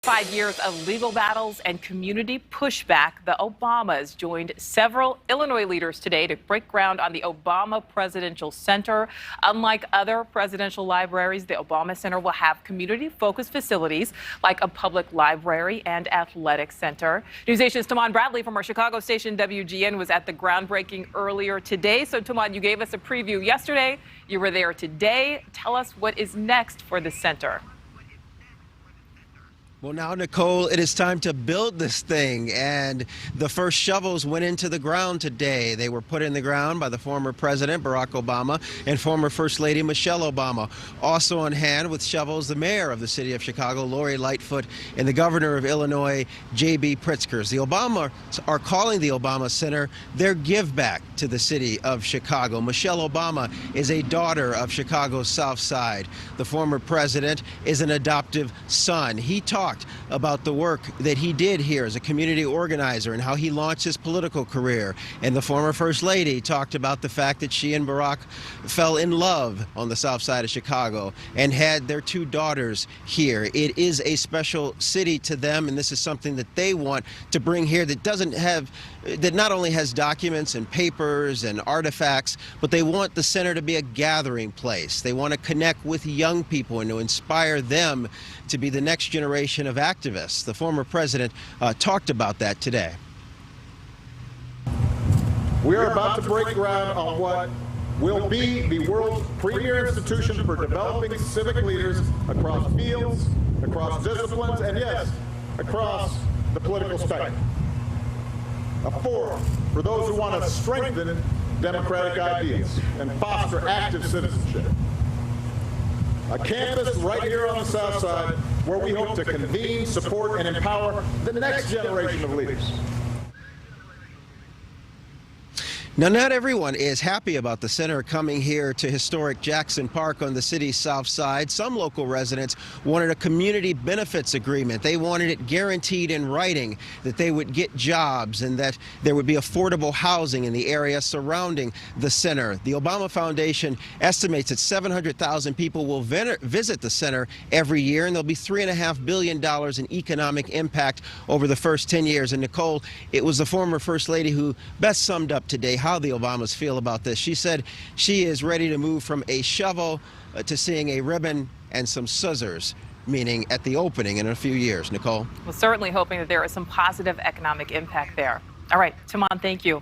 5 years of legal battles and community pushback, the Obamas joined several Illinois leaders today to break ground on the Obama Presidential Center. Unlike other presidential libraries, the Obama Center will have community-focused facilities like a public library and athletic center. NewsNation's Tamon Bradley from our Chicago station WGN was at the groundbreaking earlier today. So, Tamon, you gave us a preview yesterday. You were there today. Tell us what is next for the center. Well, now, Nicole, it is time to build this thing, and the first shovels went into the ground today. They were put in the ground by the former President Barack Obama and former First Lady Michelle Obama. Also on hand with shovels, the mayor of the city of Chicago, Lori Lightfoot, and the governor of Illinois, J.B. Pritzker. The Obamas are calling the Obama Center their give back to the city of Chicago. Michelle Obama is a daughter of Chicago's South Side. The former president is an adoptive son. He talked about the work that he did here as a community organizer and how he launched his political career. And the former First Lady talked about the fact that she and Barack fell in love on the South Side of Chicago and had their two daughters here. It is a special city to them, and this is something that they want to bring here that not only has documents and papers and artifacts, but they want the center to be a gathering place. They want to connect with young people and to inspire them to be the next generation of activists. The former president talked about that today. We are about to break ground on what will be the world's premier institution for developing civic leaders across fields, across disciplines, and yes, across the political spectrum. A forum for those who want to strengthen democratic ideas and foster active citizenship. A campus right here on the South Side where we hope to convene, support, and empower the next generation of leaders. Now, not everyone is happy about the center coming here to historic Jackson Park on the city's south side. Some local residents wanted a community benefits agreement. They wanted it guaranteed in writing that they would get jobs and that there would be affordable housing in the area surrounding the center. The Obama Foundation estimates that 700,000 people will visit the center every year, and there'll be $3.5 billion in economic impact over the first 10 years. And Nicole, it was the former First Lady who best summed up today how the Obamas feel about this. She said she is ready to move from a shovel to seeing a ribbon and some scissors, meaning at the opening in a few years. Nicole? Well, certainly hoping that there is some positive economic impact there. All right, Tamon, thank you.